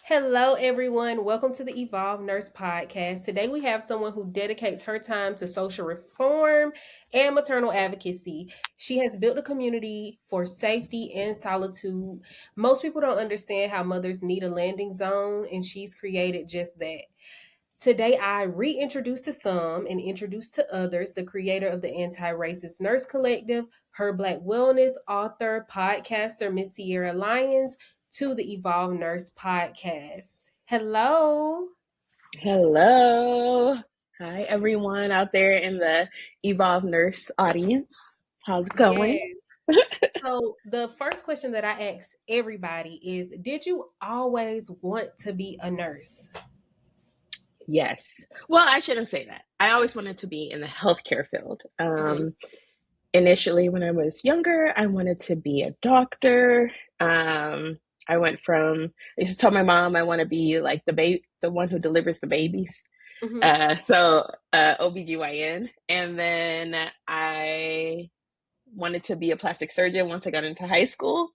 Hello, everyone. Welcome to the Evolve Nurse Podcast. Today, we have someone who dedicates her time to social reform and maternal advocacy. She has built a community for safety and solitude. Most people don't understand how mothers need a landing zone, and she's created just that. Today, I reintroduce to some and introduce to others the creator of the Anti Racist Nurse Collective, her Black Wellness author, podcaster, Miss Ciara Lyons, to the Evolve Nurse Podcast. Hello. Hello. Hi, everyone out there in the Evolve Nurse audience. How's it going? Yes. So, the first question that I ask everybody is: did you always want to be a nurse? Yes. Well, I shouldn't say that. I always wanted to be in the healthcare field. Mhm. Initially, when I was younger, I wanted to be a doctor. I went from, I used to tell my mom I want to be like the one who delivers the babies. Mhm. OBGYN. And then I wanted to be a plastic surgeon once I got into high school.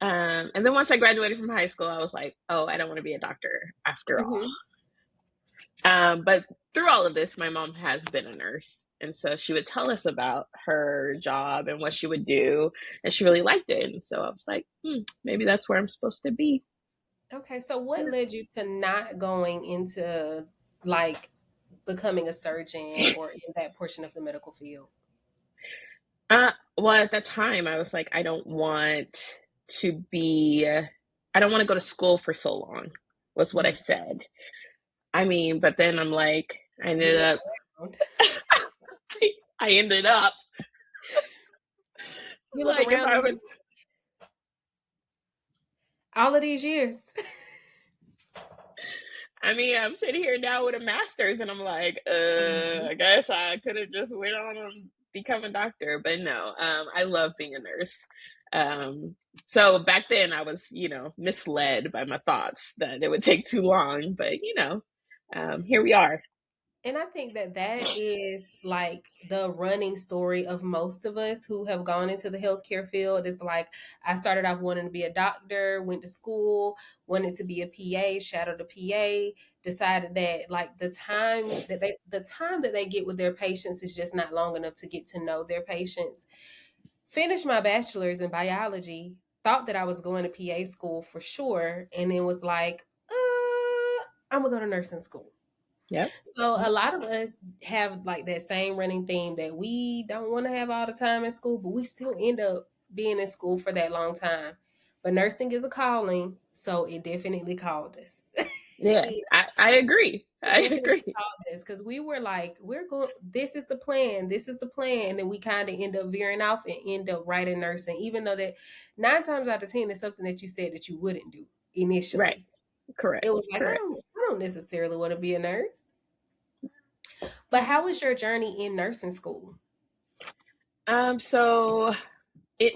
And then once I graduated from high school, I was like, oh, I don't want to be a doctor after all. Mhm. But through all of this, my mom has been a nurse. And so she would tell us about her job and what she would do. And she really liked it. And so I was like, maybe that's where I'm supposed to be. Okay, so what led you to not going into like becoming a surgeon or in that portion of the medical field? Well, at that time, I was like, to be, I don't want to go to school for so long, was what I Mhm. said. I mean, but then I'm like, You look around. I ended up You look like, if around I and would, you all of these years. I mean, I'm sitting here now with a master's and I'm like, Mhm. I guess I could have just went on and become a doctor, but no, I love being a nurse. So back then I was, misled by my thoughts that it would take too long, but here we are. And I think that that is like the running story of most of us who have gone into the healthcare field. It's like I started off wanting to be a doctor, went to school, wanted to be a PA, shadowed a PA, decided that like the time that they get with their patients is just not long enough to get to know their patients. Finished my bachelor's in biology, thought that I was going to PA school for sure, and then was like, I'm gonna go to nursing school. Yep. So a lot of us have like that same running theme that we don't want to have all the time in school, but we still end up being in school for that long time. But nursing is a calling, so it definitely called us. Yeah, it, I agree. it I definitely agree. called us because we were like, we're going. This is the plan. This is the plan, and then we kind of end up veering off and end up writing nursing, even though that 9 times out of 10 is something that you said that you wouldn't do Right. initially. It Correct. was like Correct. I don't necessarily want to be a nurse. But how was your journey in nursing school? So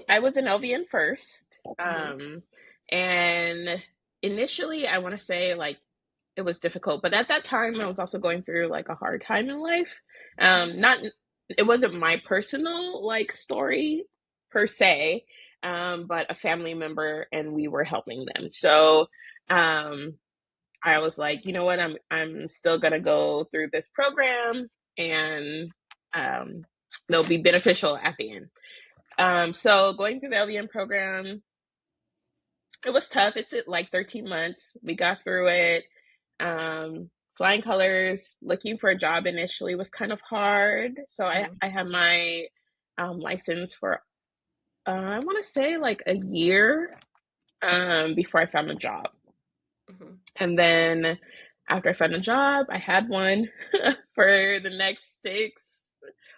I was an LVN first. Mhm. And initially I want to say like it was difficult, but at that time I was also going through like a hard time in life. Not It wasn't my personal like story per se, but a family member and we were helping them. So um I was like, you know what, I'm still gonna go through this program and um they'll be beneficial at the end. So going through the LVN program, it was tough. It's at like 13 months. We got through it. Flying colors, looking for a job initially was kind of hard. So Mhm. I had my license for, I want to say like a year before I found a job. Mhm. And then after I found a job, I had one for the next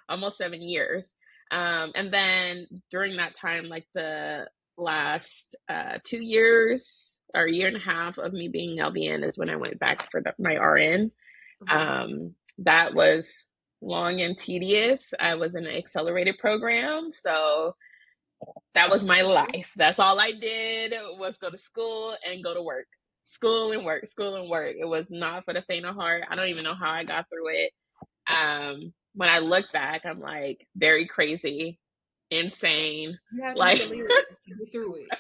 almost 7 years. And then during that time, like the last 2 years or a year and a half of me being LVN is when I went back for my RN. Mhm. That was long and tedious. I was in an accelerated program, so that was my life. That's all I did was go to school and go to work. School and work, school and work. It was not for the faint of heart. I don't even know how I got through it. When I look back, I'm like very crazy. insane. You have to be Like, delirious to get through it.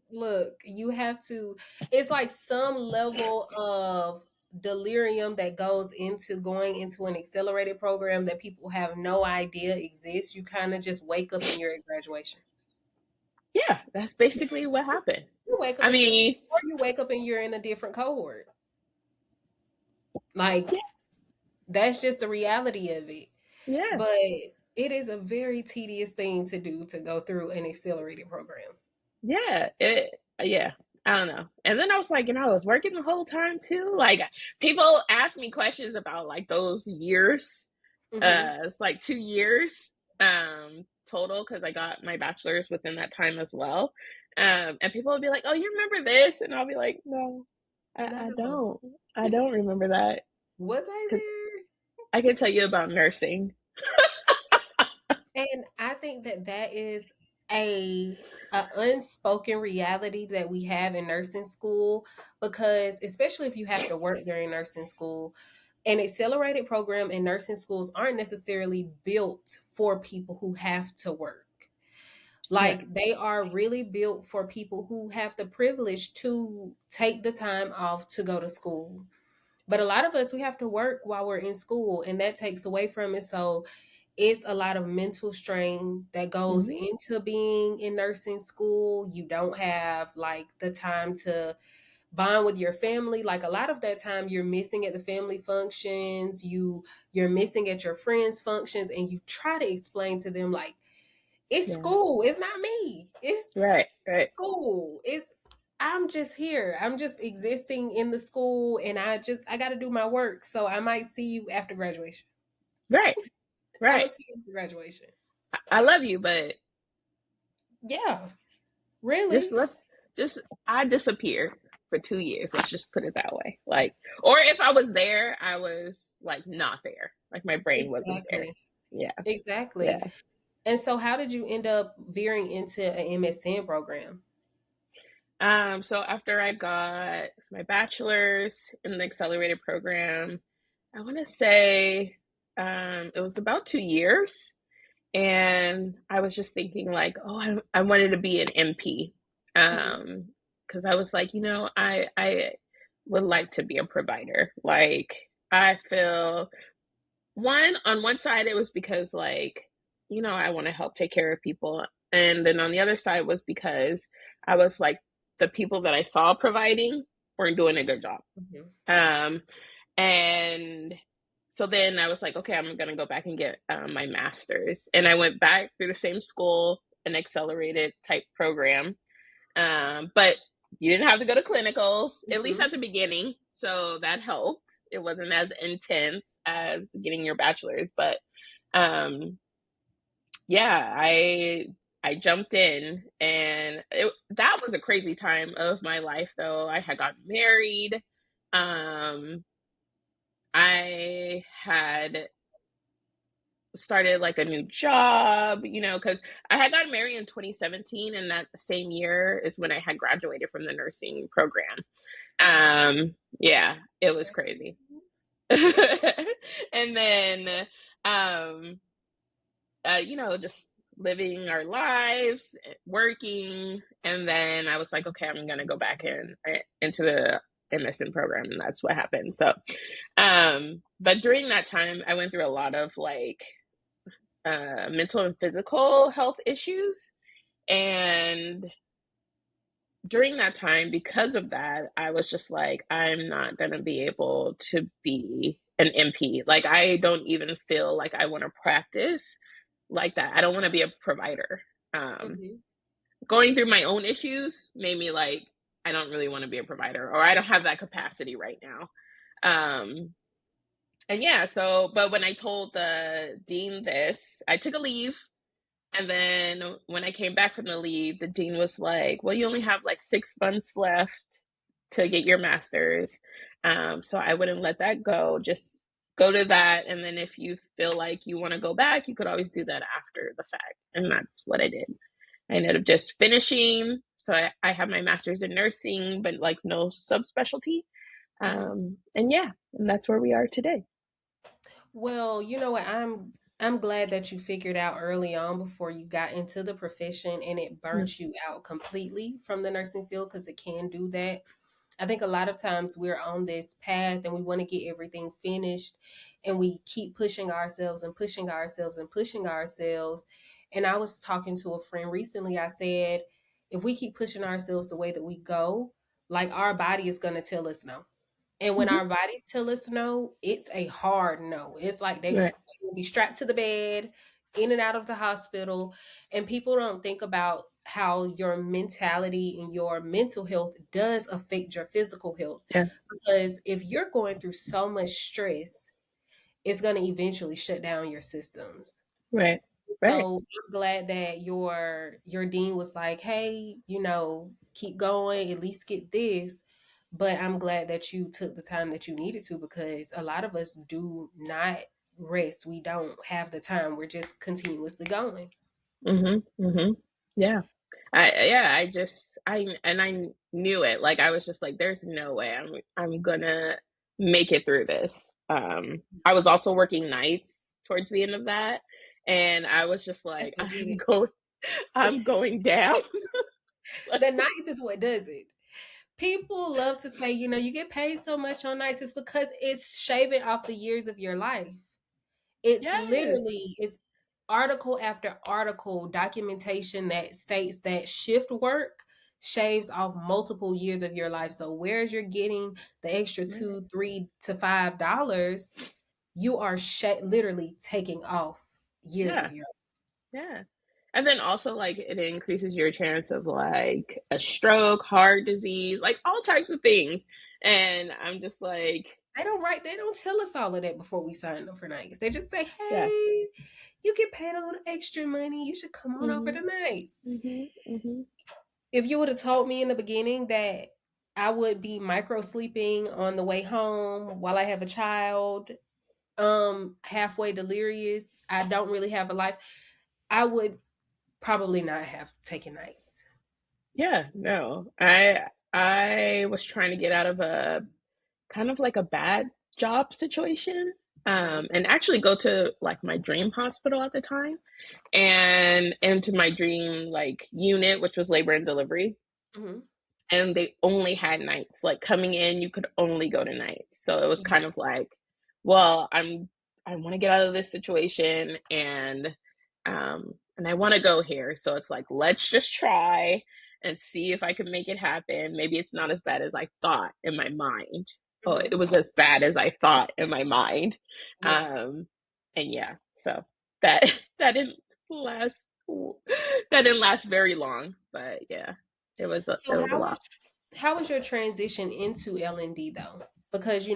Look, you have to. It's like some level of delirium that goes into going into an accelerated program that people have no idea exists. You kind of just wake up and you're at graduation. yeah, that's basically what happened. You wake up I and you're, mean, or you wake up and you're in a different cohort. Like that's just the reality of it. yeah, But it is a very tedious thing to do to go through an accelerated program. yeah, yeah. I don't know. And then I was like, I was working the whole time too. Like, people ask me questions about like those years. Hmm. It's like 2 years total because I got my bachelor's within that time as well. And people will be like, "Oh, you remember this?" And I'll be like, "No, No, I no. don't. I don't remember that." Was I Because there? I can tell you about nursing. And I think that that is a unspoken reality that we have in nursing school because especially if you have to work during nursing school, an accelerated program in nursing schools aren't necessarily built for people who have to work. Yeah, Like they are really built for people who have the privilege to take the time off to go to school. But a lot of us we have to work while we're in school and that takes away from it. So it's a lot of mental strain that goes hmm, into being in nursing school. You don't have like the time to bond with your family. Like a lot of that time you're missing at the family functions, you're missing at your friends' functions, and you try to explain to them like it's yeah, school, it's not me. It's right, right, school. It's I'm just here. I'm just existing in the school and I gotta do my work. So I might see you after graduation. right, I'm right. gonna see you after graduation. I love you, but Yeah. just Really? let's just I disappeared for 2 years. Let's just put it that way. Like, or if I was there, I was like not there. Like my brain wasn't there. Exactly. Yeah, Exactly. yeah. And so how did you end up veering into an MSN program? So after I got my bachelor's in the accelerated program, I want to say it was about 2 years, and I was just thinking like, oh, I wanted to be an MP, Mhm. because I was like, I would like to be a provider. Like I feel on one side it was because like, I want to help take care of people, and then on the other side was because I was like the people that I saw providing weren't doing a good job. Mhm. Um, and so then I was like, okay, I'm gonna go back and get my master's, and I went back through the same school, an accelerated type program, but you didn't have to go to clinicals, at least Mhm. at the beginning. So that helped. It wasn't as intense as getting your bachelor's, but um, yeah, I jumped in, and that was a crazy time of my life. Though I had gotten married, um, I had started like a new job, because I had gotten married in 2017, and that same year is when I had graduated from the nursing program. Yeah, it was crazy. Congratulations. And then, um, just living our lives, working, and then I was like, okay, I'm gonna go back into the MSN program, and that's what happened. So, but during that time, I went through a lot of like mental and physical health issues. And during that time, because of that, I was just like, I'm not going to be able to be an MP. Like, I don't even feel like I want to practice like that. I don't want to be a provider. Um, Mhm. Going through my own issues made me like, I don't really want to be a provider, or I don't have that capacity right now. Um, and yeah, so, but when I told the dean this, I took a leave. And then when I came back from the leave, the dean was like, well, you only have like 6 months left to get your master's. So I wouldn't let that go. Just go to that. And then if you feel like you want to go back, you could always do that after the fact. And that's what I did. I ended up just finishing. So I have my master's in nursing, but like no subspecialty. Mhm. And yeah, and that's where we are today. Well, you know what? I'm I'm glad that you figured out early on before you got into the profession and it Mm, burnt you out completely from the nursing field because it can do that. I think a lot of times we're on this path and we want to get everything finished and we keep pushing ourselves and pushing ourselves and pushing ourselves. And I was talking to a friend recently. I said, if we keep pushing ourselves the way that we go, like our body is going to tell us no. And when mhm. our bodies tell us no, it's a hard no. It's like Right. they will be strapped to the bed, in and out of the hospital. And people don't think about how your mentality and your mental health does affect your physical health. Yeah. Because if you're going through so much stress, it's going to eventually shut down your systems. Right. Right. So I'm glad that your dean was like, "Hey, keep going, at least get this." But I'm glad that you took the time that you needed to because a lot of us do not rest. We don't have the time. We're just continuously going. Mhm. Mhm. Yeah. I just I knew it. Like I was just like there's no way I'm gonna make it through this. I was also working nights towards the end of that and I was just like That's what did I'm going down. it. Like, The nights is what does it. People love to say, you get paid so much on nights. It's because it's shaving off the years of your life. It's yes. literally it's article after article documentation that states that shift work shaves off multiple years of your life. So whereas you're getting the extra Right. 2, $3 to $5, you are literally taking off years Yeah. of your Yeah. And then also like it increases your chance of like a stroke, heart disease, like all types of things. And I'm just like, they don't tell us all of that before we sign up for nights. They just say, yeah. hey, you get paid a little extra money. You should come on over Mhm. to nights. Mhm. Mhm. If you would have told me in the beginning that I would be micro sleeping on the way home while I have a child, halfway delirious, I don't really have a life, I would probably not have taken nights. Yeah, no. I was trying to get out of a kind of like a bad job situation. Mhm, And actually go to like my dream hospital at the time and into my dream like unit, which was labor and delivery. mhm. And they only had nights. Like coming in, you could only go to nights. So it was Yeah. kind of like, well, I want to get out of this situation and I want to go here. So it's like, let's just try and see if I can make it happen. Maybe it's not as bad as I thought in my mind. Oh, it Mhm. was as bad as I thought in my mind. Yes. Um and yeah, so that that didn't last that didn't last very long, but yeah, So it was a lot. how was your transition into L&D though? Because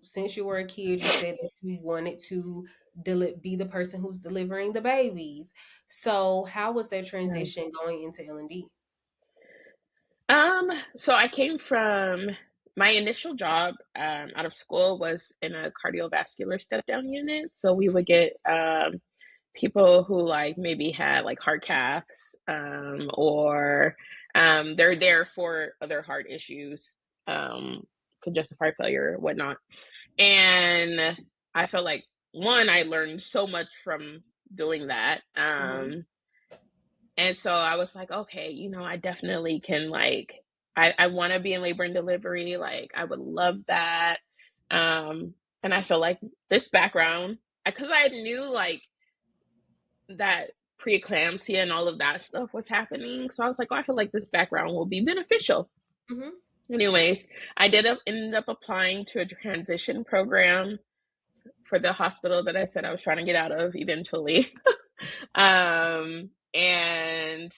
since you were a kid, you said that you wanted to be the person who's delivering the babies. So how was that Yeah. transition going into L&D? So I came from my initial job out of school was in a cardiovascular step down unit. So we would get people who like maybe had like heart caths or they're there for other heart issues, congestive heart failure, whatnot. And I felt like one, I learned so much from doing that. Mhm. And so I was like, okay, I definitely can like I want to be in labor and delivery. Like I would love that. And I feel like this background, because I knew like that preeclampsia and all of that stuff was happening. So I was like, oh, I feel like this background will be beneficial. Mhm. Anyways, I ended up applying to a transition program for the hospital that I said I was trying to get out of eventually. And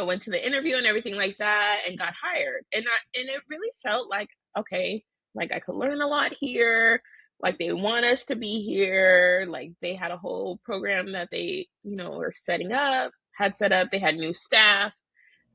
went to the interview and everything like that and got hired. And it really felt like, okay, like I could learn a lot here. Like they want us to be here. Like they had a whole program that they, were had set up. They had new staff.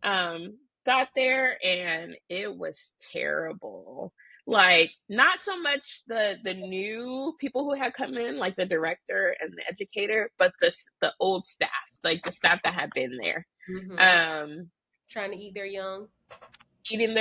Got there and it was terrible. Like not so much the new people who had come in, like the director and the educator, but the old staff, like the staff that had been there, Mhm. um, Trying to eat their young. eating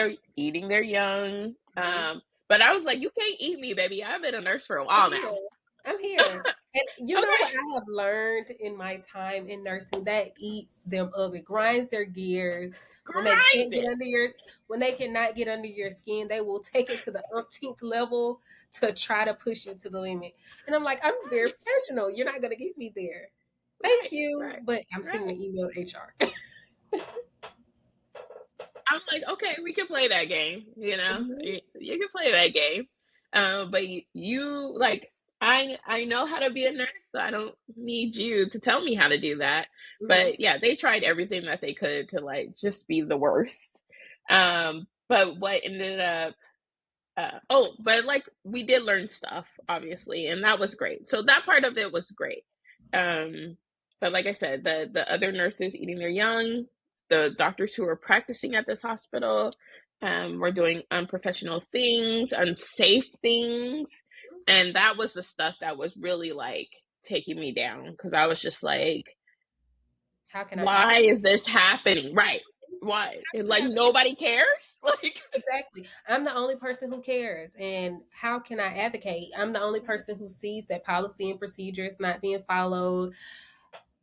their young. Mhm. But I was like, you can't eat me, baby. I've been a nurse for a For while now. real. I'm here. And you know what Okay. I have learned in my time in nursing that eats them up. It grinds their gears when they Grind can't get it. under your when they cannot get under your skin, they will take it to the umpteenth level to try to push you to the limit. And I'm like, I'm very Right. professional. You're not gonna get me there. Thank Right. you. Right. But I'm sending Right. an email to HR. I'm like, okay, we can play that game. Mhm. You can play that game. But you like, I know how to be a nurse, so I don't need you to tell me how to do that. Mhm. But yeah, they tried everything that they could to like just be the worst. But what ended up but like we did learn stuff, obviously, and that was great. So that part of it was great. Um, but like I said, the other nurses eating their young, the doctors who were practicing at this hospital, were doing unprofessional things, unsafe things, and that was the stuff that was really like taking me down because I was just like, How can I why advocate? is this happening? Right? Why? How And can like I advocate? nobody cares? Like, Exactly. I'm the only person who cares. And how can I advocate? I'm the only person who sees that policy and procedure is not being followed.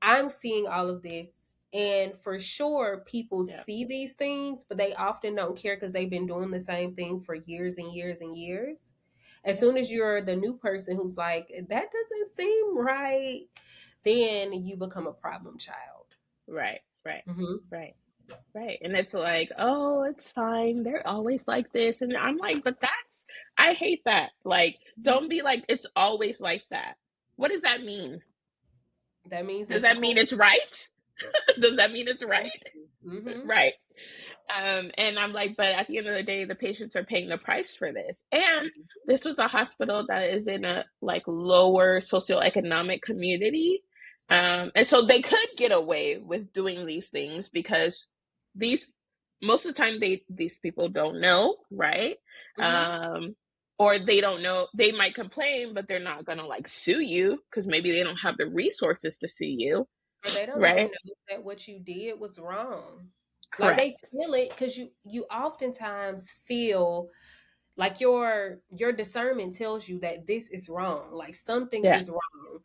I'm seeing all of this. And for sure, people yeah, see these things, but they often don't care because they've been doing the same thing for years and years and years. As yeah, soon as you're the new person who's like, that doesn't seem right, then you become a problem child. right, right, Hmm. right. Right. And it's like, oh, it's fine. They're always like this. And I'm like, but I hate that. Like, don't be like, it's always like that. What does that mean? That means Does that's the that mean culture. it's right? Does that mean it's right? Hmm. Right. And I'm like, but at the end of the day, the patients are paying the price for this. And this was a hospital that is in a like lower socioeconomic community. Exactly. And so they could get away with doing these things because these most of the time these people don't know, right? Hmm. Um, or they don't know, they might complain, but they're not gonna like sue you because maybe they don't have the resources to sue you, Or they don't even right? know that what you did was wrong. Like they Correct. feel it because you oftentimes feel like your discernment tells you that this is wrong, like something Yeah. is wrong.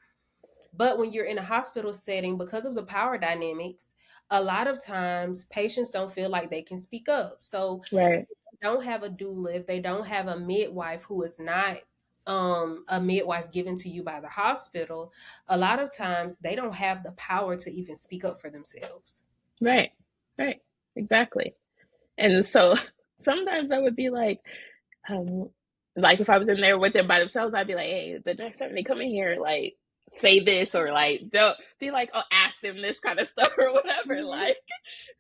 But when you're in a hospital setting, because of the power dynamics, a lot of times patients don't feel like they can speak up. So Right. don't have a doula, if they don't have a midwife who is not a midwife given to you by the hospital, a lot of times they don't have the power to even speak up for themselves. Right. Right. Exactly. And so sometimes I would be um, like if I was in there with them by themselves, I'd be like, hey, the next time they come in here, like say this or like don't be like, oh, ask them this kind of stuff or whatever. Mhm.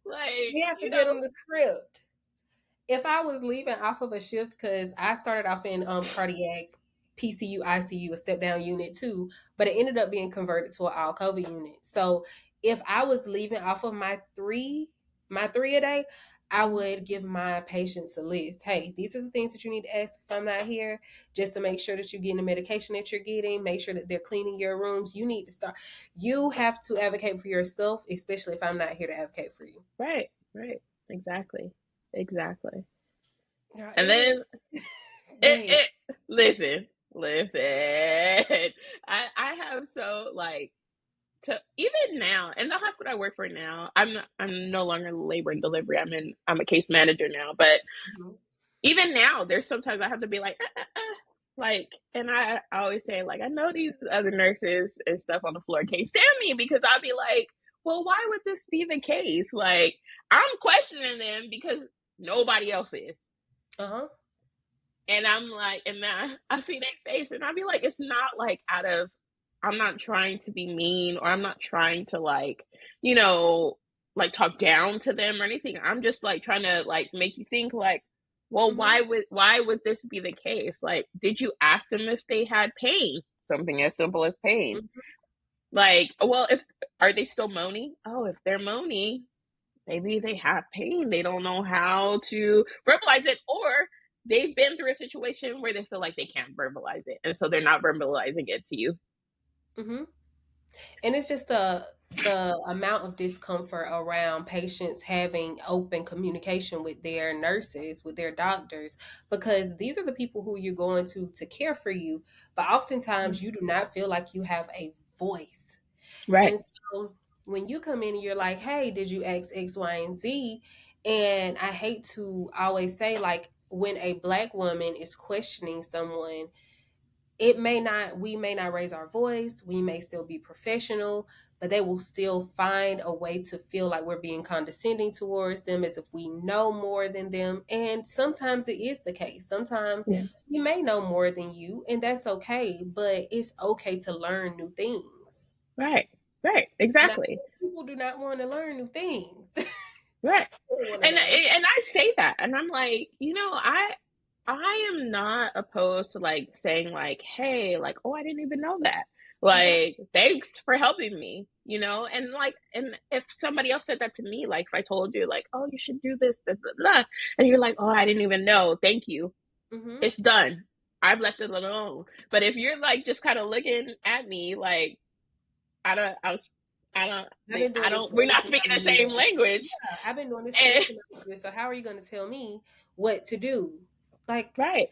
Like, You have to you get know, them the script. If I was leaving off of a shift, because I started off in cardiac PCU ICU, a step down unit too, but it ended up being converted to an all COVID unit. So if I was leaving off of my three a day, I would give my patients a list. Hey, these are the things that you need to ask if I'm not here, just to make sure that you're getting the medication that you're getting, make sure that they're cleaning your rooms. You need to start. You have to advocate for yourself, especially if I'm not here to advocate for you. right, right, exactly, exactly. Yeah, And it then is. Go ahead. it listen. I have so like to even now in the hospital I work for now, I'm no longer in labor and delivery. I'm a case manager now, but Mhm. even now there's sometimes I have to be like like, and I always say like I know these other nurses and stuff on the floor can't stand me because I'll be like, well, why would this be the case? Like I'm questioning them because nobody else is. Uh-huh. And I'm like, and then I see their face and I'll be like, it's not like out of, I'm not trying to be mean or I'm not trying to like, you know, like talk down to them or anything. I'm just like trying to like make you think like, well, Mhm. why would this be the case? Like, did you ask them if they had pain? Something as simple as pain. Mhm. Like, well, if are they still moaning? Oh, if they're moaning, maybe they have pain. They don't know how to verbalize it, or they've been through a situation where they feel like they can't verbalize it. And so they're not verbalizing it to you. Mhm. And it's just the amount of discomfort around patients having open communication with their nurses, with their doctors, because these are the people who you're going to care for you. But oftentimes you do not feel like you have a voice. Right. And so when you come in and you're like, hey, did you ask X, Y, and Z? And I hate to always say, like, when a black woman is questioning someone, we may not raise our voice, we may still be professional, but they will still find a way to feel like we're being condescending towards them as if we know more than them. And sometimes it is the case. Sometimes Yeah. we may know more than you, and that's okay, but it's okay to learn new things. Right. Right. And Exactly. people do not want to learn new things. They Right. want to And know. I say that, and I'm like, I am not opposed to like saying like, hey, like, oh, I didn't even know that. Exactly. Like, thanks for helping me, and like, and if somebody else said that to me, like if I told you like, oh, you should do this, blah, blah, blah, and you're like, oh, I didn't even know, thank you. Hmm. It's done. I've left it alone. But if you're like just kind of looking at me like I don't I was I don't I've been I doing this don't for we're not X speaking amount the of same years. language. Yeah, I've been doing this for And X amount of years. So how are you going to tell me what to do? Like, right.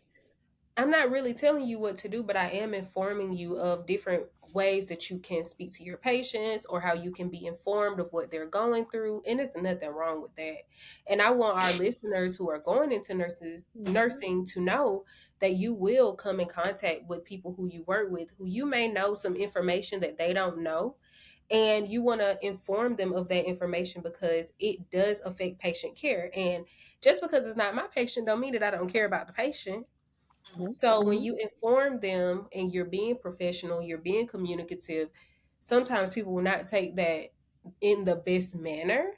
I'm not really telling you what to do, but I am informing you of different ways that you can speak to your patients or how you can be informed of what they're going through. And there's nothing wrong with that. And I want our listeners who are going into nursing to know that you will come in contact with people who you work with, who you may know some information that they don't know. And you want to inform them of that information because it does affect patient care. And just because it's not my patient don't mean that I don't care about the patient. Mhm, So when mhm. you inform them and you're being professional, you're being communicative, sometimes people will not take that in the best manner.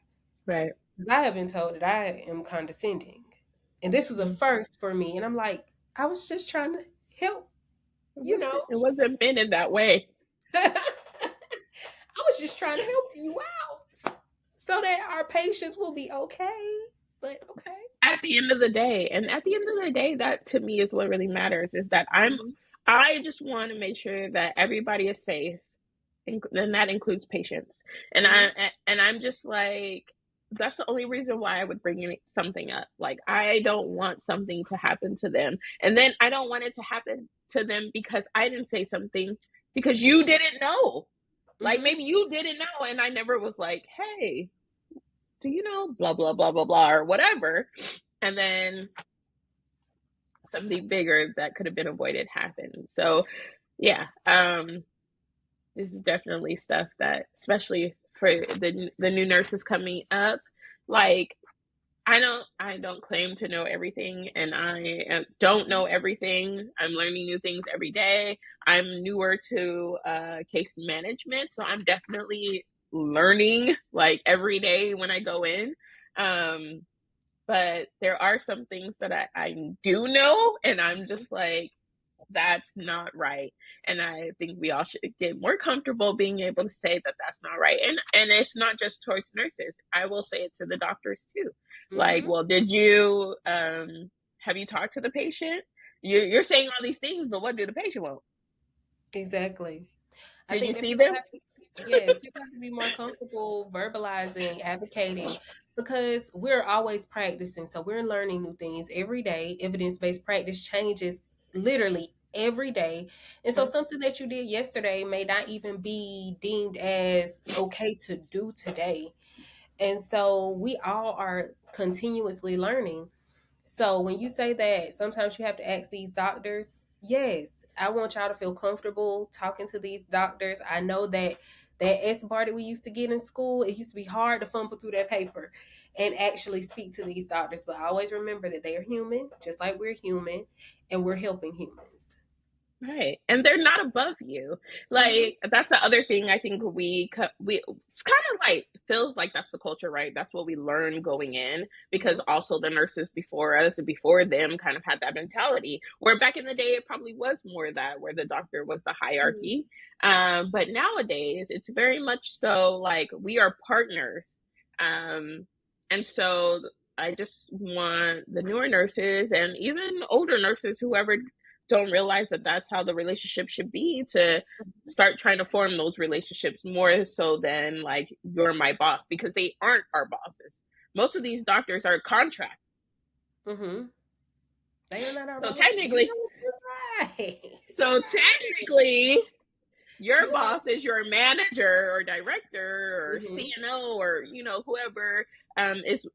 Right. I have been told that I am condescending. And this was a Mhm. first for me. And I'm like, I was just trying to help, you know. It wasn't meant in that way. I was just trying to help you out so that our patients will be okay. But okay. At the end of the day, and at the end of the day, that to me is what really matters, is that Mhm. I just want to make sure that everybody is safe, and that includes patients. And Mhm. I'm just like, that's the only reason why I would bring something up. Like, I don't want something to happen to them, and then I don't want it to happen to them because I didn't say something because you didn't know. Like, Mhm. maybe you didn't know, and I never was like, hey, do you know blah blah blah blah blah or whatever, and then something bigger that could have been avoided happened. So yeah, this is definitely stuff that, especially for the new nurses coming up, like, I don't claim to know everything, and I don't know everything. I'm learning new things every day. I'm newer to case management, so I'm definitely learning like every day when I go in. Um, but there are some things that I do know, and I'm just like, that's not right. And I think we all should get more comfortable being able to say that that's not right. And it's not just towards nurses. I will say it to the doctors too. Like, Mhm. well, did you have you talked to the patient? You're saying all these things, but what do the patient want? Exactly. I Did you think that see people them? have to, yes, people have to be more comfortable verbalizing, advocating, because we're always practicing. So we're learning new things every day. Evidence based practice changes literally every day. And so Right. something that you did yesterday may not even be deemed as okay to do today. And so we all are continuously learning. So when you say that sometimes you have to ask these doctors, yes, I want y'all to feel comfortable talking to these doctors. I know that that S bar that we used to get in school, it used to be hard to fumble through that paper and actually speak to these doctors. But I always remember that they are human, just like we're human, and we're helping humans. Right. And they're not above you. Mm-hmm. Like, that's the other thing I think we it's kind of like feels like that's the culture, right? That's what we learn going in, because Mm-hmm. also the nurses before us and before them kind of had that mentality, where back in the day it probably was more that, where the doctor was the hierarchy. But nowadays it's very much so like we are partners. Um and so I just want the newer nurses and even older nurses, whoever don't realize that that's how the relationship should be, to start trying to form those relationships more so than like you're my boss, because they aren't our bosses. Most of these doctors are contract. Mm-hmm. They are not our So boss. You technically, know what, you're right. so technically, your You are. boss is your manager or director or Mm-hmm. CNO or whoever is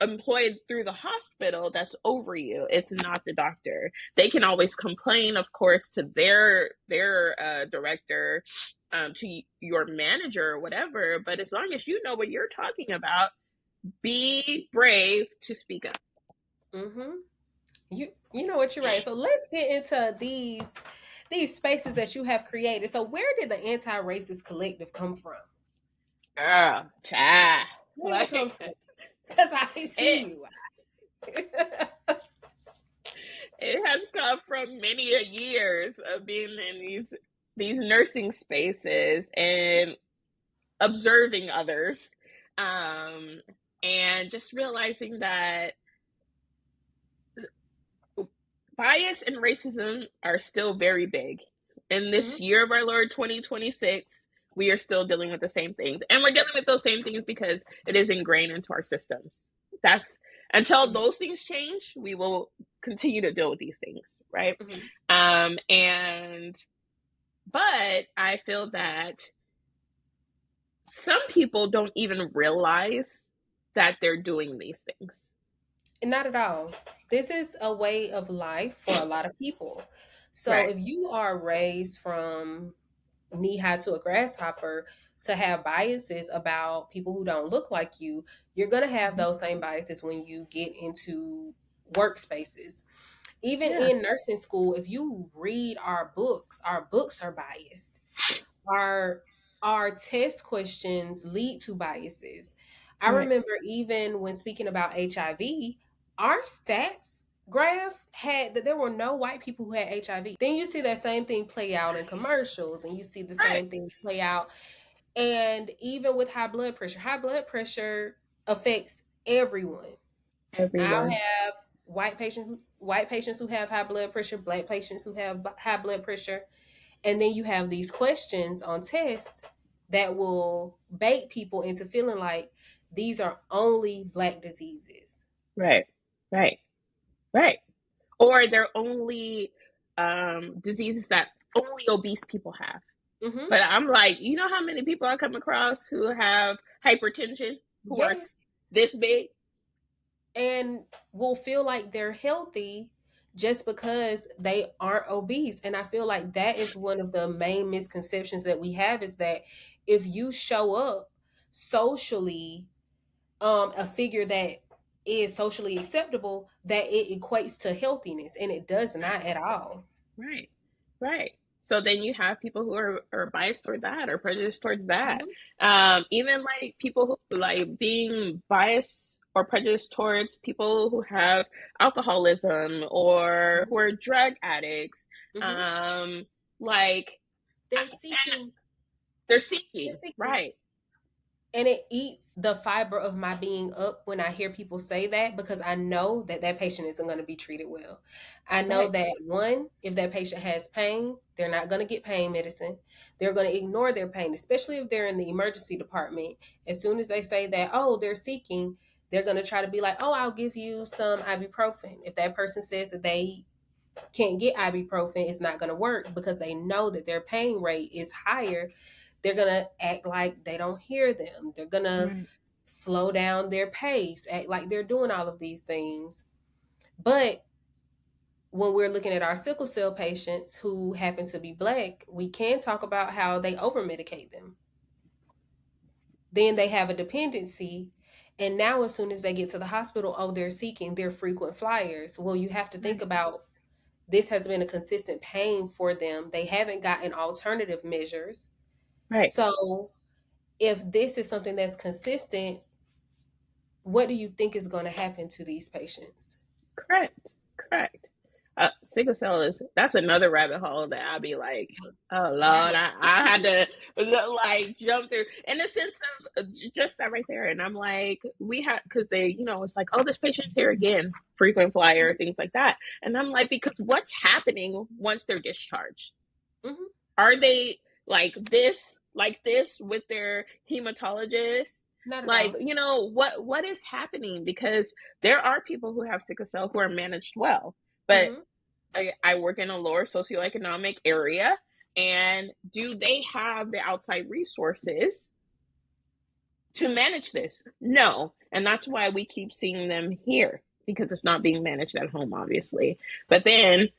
employed through the hospital that's over you. It's not the doctor. They can always complain, of course, to their director, to your manager or whatever. But as long as you know what you're talking about, be brave to speak up. Mm-hmm. You know what, you're right. So let's get into these spaces that you have created. So where did the anti-racist collective come from? Girl, child. Where did it come Like from? Because I it see you. it has come from many a years of being in these nursing spaces and observing others, um, and just realizing that bias and racism are still very big. In this Mhm, year of our Lord 2026, we are still dealing with the same things. And we're dealing with those same things because it is ingrained into our systems. That's until mhm, those things change, we will continue to deal with these things, right? mhm, And but I feel that some people don't even realize that they're doing these things. not at all. This is a way of life for a lot of people. So Right. if you are raised from knee high to a grasshopper to have biases about people who don't look like you, you're going to have Mhm. those same biases when you get into workspaces. Even Yeah. in nursing school, if you read our books are biased. Our our test questions lead to biases. I Right. remember even when speaking about HIV, our stats graph had that there were no white people who had HIV. Then you see that same thing play out in commercials, and you see the Right. same thing play out, and even with high blood pressure affects everyone. I'll Everyone. have white patients who have high blood pressure, black patients who have high blood pressure, and then you have these questions on tests that will bait people into feeling like these are only black diseases. Right. Right. Right. Or they're only diseases that only obese people have. Hmm. But I'm like, you know how many people I come across who have hypertension, who are Yes. this big? And will feel like they're healthy just because they aren't obese. And I feel like that is one of the main misconceptions that we have, is that if you show up socially, a figure that is socially acceptable, that it equates to healthiness, and it does not at all. Right. Right. So then you have people who are biased toward that or prejudiced towards that. Mhm, Even like people who like being biased or prejudiced towards people who have alcoholism or mhm, who are drug addicts. mhm. Um, like, They're and seeking. they're They're seeking, seeking. right? And it eats the fiber of my being up when I hear people say that, because I know that that patient isn't going to be treated well. I know Right, that, one, if that patient has pain, they're not going to get pain medicine. They're going to ignore their pain, especially if they're in the emergency department. As soon as they say that, oh, they're seeking, they're going to try to be like, oh, I'll give you some ibuprofen. If that person says that they can't get ibuprofen, it's not going to work, because they know that their pain rate is higher. They're going to act like they don't hear them. They're going to right, slow down their pace, act like they're doing all of these things. But when we're looking at our sickle cell patients who happen to be black, we can talk about how they over medicate them. Then they have a dependency. And now, as soon as they get to the hospital, oh, they're seeking, they're frequent flyers. Well, you have to think right, about, this has been a consistent pain for them. They haven't gotten alternative measures. right. So, if this is something that's consistent, what do you think is going to happen to these patients? Correct, correct. Sickle cell is that's another rabbit hole that I'll be like, oh That Lord, one. I had to like jump through in the sense just that right there. And I'm like, we have, because they, it's like, oh, this patient's here again, frequent flyer, things like that. And I'm like, because what's happening once they're discharged? Mm-hmm. Are they like this with their hematologist? Not at Like, all. what is happening? Because there are people who have sickle cell who are managed well, but Mm-hmm. I work in a lower socioeconomic area, and do they have the outside resources to manage this? No. And that's why we keep seeing them here, because it's not being managed at home, obviously. But then,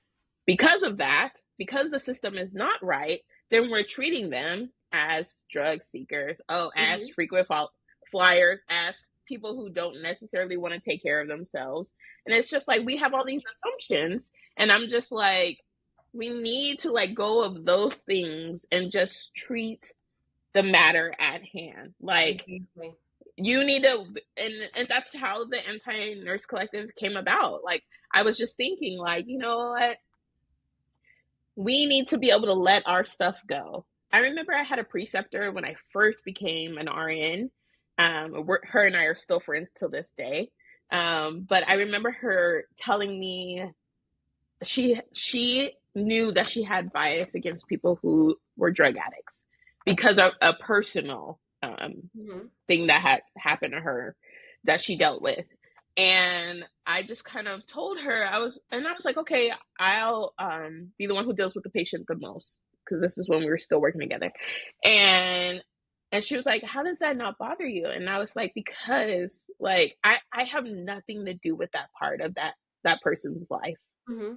because of that, because the system is not right, then we're treating them as drug seekers, as Mm-hmm. frequent flyers, as people who don't necessarily want to take care of themselves. And it's just like we have all these assumptions, and I'm just like, we need to let go of those things and just treat the matter at hand. Like, Exactly. you need to, and that's how the anti-nurse collective came about. Like, I was just thinking, like, you know what, we need to be able to let our stuff go. I remember I had a preceptor when I first became an RN. Her and I are still friends till this day. But I remember her telling me she knew that she had bias against people who were drug addicts because of a personal Mm-hmm. thing that had happened to her that she dealt with. And I just kind of told her, I was like, okay, I'll be the one who deals with the patient the most, because this is when we were still working together. And she was like, how does that not bother you? And I was like, because like I have nothing to do with that part of that person's life. Mm-hmm.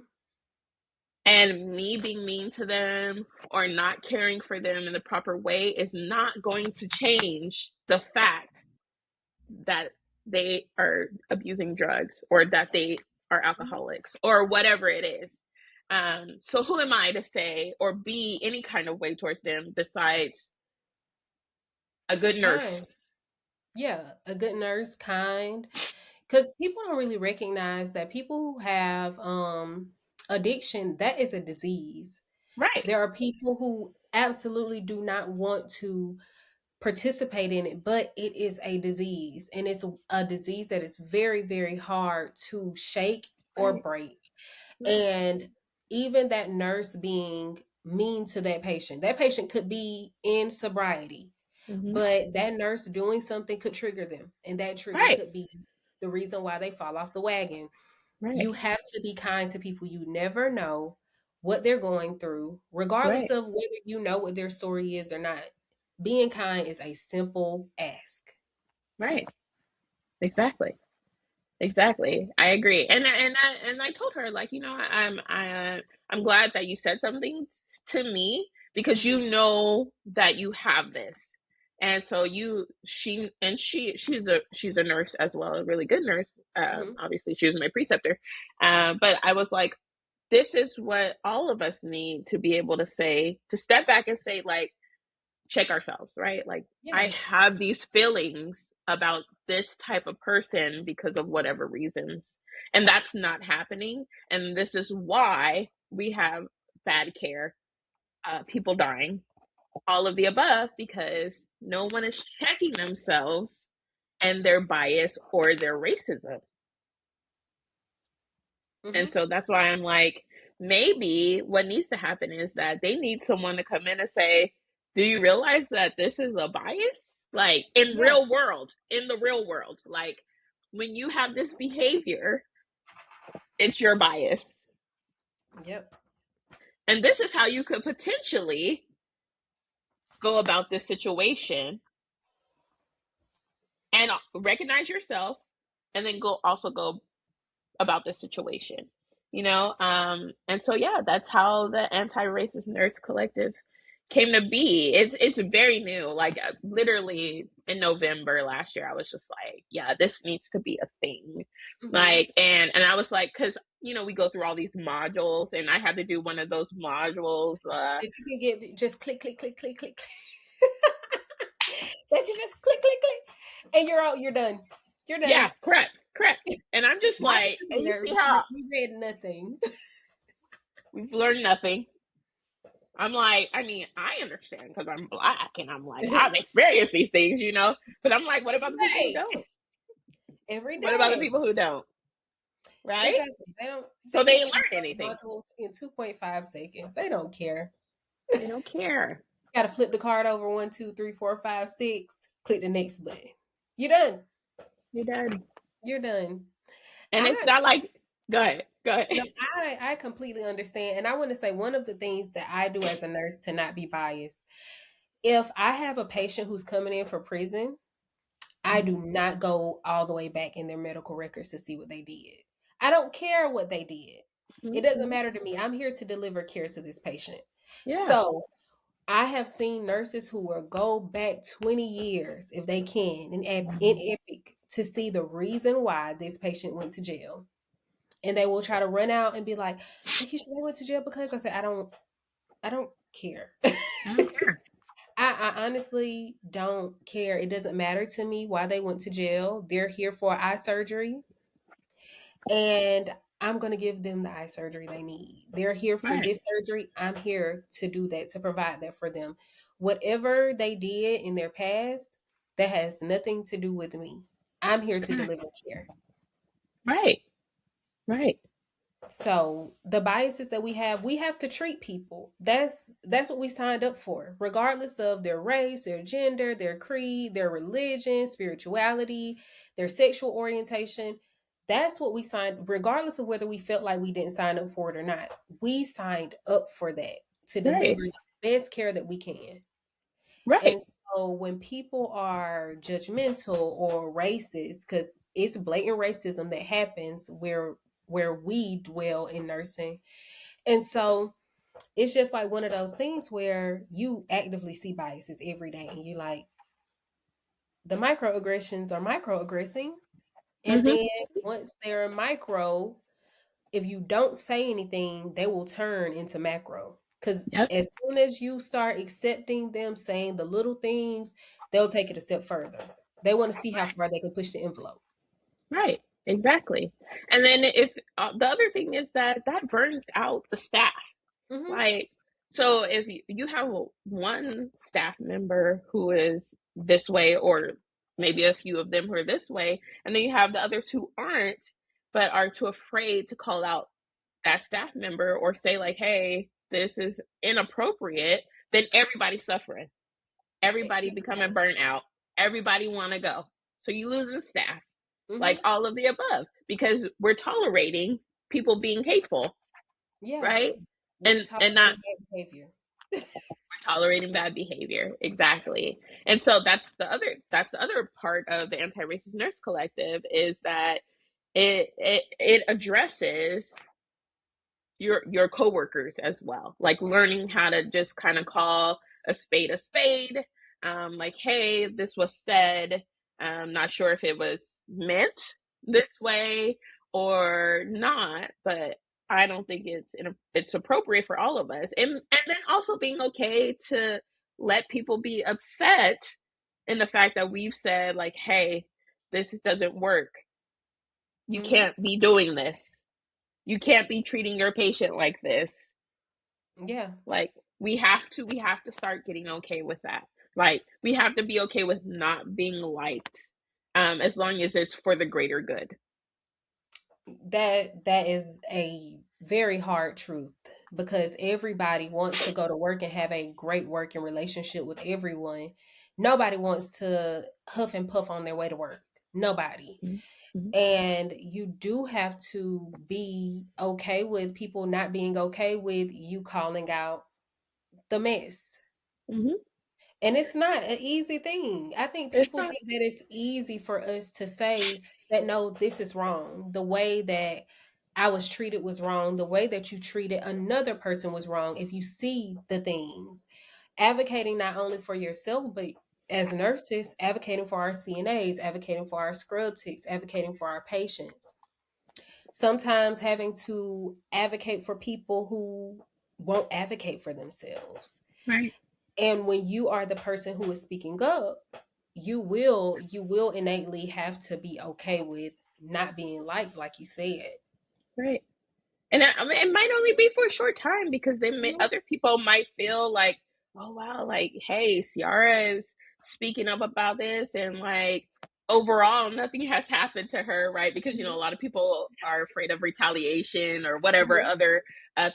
And me being mean to them or not caring for them in the proper way is not going to change the fact that they are abusing drugs, or that they are alcoholics, or whatever it is. So who am I to say or be any kind of way towards them besides a good Kind. nurse? Yeah, a good nurse, kind. Because people don't really recognize that people who have addiction, that is a disease. Right. There are people who absolutely do not want to participate in it, but it is a disease, and it's a disease that is very, very hard to shake or Right. break. Right. And even that nurse being mean to that patient could be in sobriety, Mm-hmm. but that nurse doing something could trigger them, and that trigger Right. could be the reason why they fall off the wagon. Right. You have to be kind to people. You never know what they're going through, regardless Right. of whether you know what their story is or not. Being kind is a simple ask. Right. Exactly. Exactly. I agree. And I told her, like, I'm glad that you said something to me, because Mhm. that you have this. And so she's a nurse as well, a really good nurse. Mhm. Obviously she was my preceptor. But I was like, this is what all of us need to be able to say, to step back and say, like, check ourselves, right? Like, I Yeah. have these feelings about this type of person because of whatever reasons. And that's not happening. And this is why we have bad care, people dying, all of the above, because no one is checking themselves and their bias or their racism. And Mhm. so that's why I'm like, maybe what needs to happen is that they need someone to come in and say, do you realize that this is a bias? Like, Yeah. in the real world, like, when you have this behavior, it's your bias. Yep. And this is how you could potentially go about this situation, and recognize yourself, and then go about this situation, and so, yeah, that's how the anti-racist nurse collective came to be. It's very new, like, literally in November last year I was just like, yeah, this needs to be a thing. Mhm. Like, and I was like, because we go through all these modules, and I had to do one of those modules. That you can get just click, click, click, click, click. That you just click, click, click, and you're out. You're done. You're done. Yeah, correct. And I'm just Why like, did you and do you that? see how You read nothing. we've learned nothing. I'm like, I mean, I understand because I'm black and I'm like, I've experienced these things, you know. But I'm like, what about the people who Right. don't? Every What about the day. people who don't? Right? Exactly. So They they get ain't through learned anything. modules in 2.5 seconds. They don't care. They don't care. Gotta flip the card over one, two, three, four, five, six. Click the next button. You're done. You're done. You're done. And it's I not like, go ahead, go no, ahead. I completely understand. And I want to say one of the things that I do as a nurse to not be biased. If I have a patient who's coming in for prison, I do not go all the way back in their medical records to see what they did. I don't care what they did. It doesn't Mm-hmm. matter to me. I'm here to deliver care to this patient. Yeah. So I have seen nurses who will go back 20 years if they can in Epic to see the reason why this patient went to jail. And they will try to run out and be like, Lakeisha, they went to jail because I said, I don't care. I don't care. I honestly don't care. It doesn't matter to me why they went to jail. They're here for eye surgery, and I'm going to give them the eye surgery they need. They're here for Right. this surgery. I'm here to do that, to provide that for them. Whatever they did in their past, that has nothing to do with me. I'm here to Right. deliver care. Right. Right. So the biases that we have to treat people. That's what we signed up for, regardless of their race, their gender, their creed, their religion, spirituality, their sexual orientation. That's what we signed, regardless of whether we felt like we didn't sign up for it or not. We signed up for that to Right. deliver the best care that we can. Right. And so when people are judgmental or racist, because it's blatant racism that happens where we dwell in nursing. And so it's just like one of those things where you actively see biases every day and you're like, the microaggressions are microaggressing. And Mm-hmm. then once they're micro, if you don't say anything, they will turn into macro. Because Yep. as soon as you start accepting them saying the little things, they'll take it a step further. They want to see how far they can push the envelope. Right. Exactly. And then if the other thing is that that burns out the staff. Hmm. Like, so if you have one staff member who is this way, or maybe a few of them who are this way, and then you have the others who aren't, but are too afraid to call out that staff member or say, like, hey, this is inappropriate, then everybody's suffering. Everybody becoming burnt out. Everybody want to go. So you losing staff, like Hmm. all of the above, because we're tolerating people being hateful, Yeah, right? we're And not tolerating bad behavior. tolerating bad behavior, exactly. And so that's the other part of the anti-racist nurse collective, is that it addresses your coworkers as well, like learning how to just kind of call a spade. Like, hey, this was said, I'm not sure if it was meant this way or not, but I don't think it's appropriate for all of us. And then also being okay to let people be upset in the fact that we've said, like, hey, this doesn't work, you Hmm. can't be doing this, you can't be treating your patient like this. Yeah, Like, we have to start getting okay with that. Like, we have to be okay with not being liked, as long as it's for the greater good. that is a very hard truth because everybody wants to go to work and have a great working relationship with everyone. Nobody wants to huff and puff on their way to work. Nobody. Mm-hmm. And you do have to be okay with people not being okay with you calling out the mess. Mm-hmm. And it's not an easy thing. I think It's people not. think that it's easy for us to say that, no, this is wrong. The way that I was treated was wrong. The way that you treated another person was wrong. If you see the things, advocating not only for yourself, but as nurses, advocating for our CNAs, advocating for our scrub techs, advocating for our patients. Sometimes having to advocate for people who won't advocate for themselves. Right. And when you are the person who is speaking up, you will innately have to be okay with not being liked, like you said. Right. And I mean, it might only be for a short time because Mhm. other people might feel like, oh wow, like hey, Ciara is speaking up about this, and like overall, nothing has happened to her, right? Because a Mhm. lot of people are afraid of retaliation or whatever Mhm. other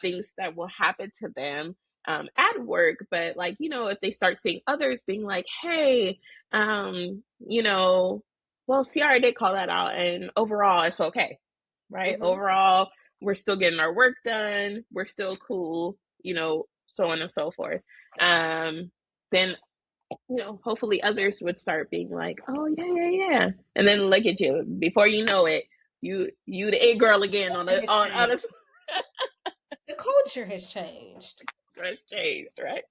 things that will happen to them at work. But like if they start seeing others being like, hey, well, Ciara did call that out, and overall, it's okay, right? Mhm. Overall, we're still getting our work done. We're still cool, so on and so forth. Then, hopefully others would start being like, oh, yeah, yeah, yeah. And then look at you. Before you know it, you the it girl again on Culture a, has on a changed. The culture has changed. dress change, right?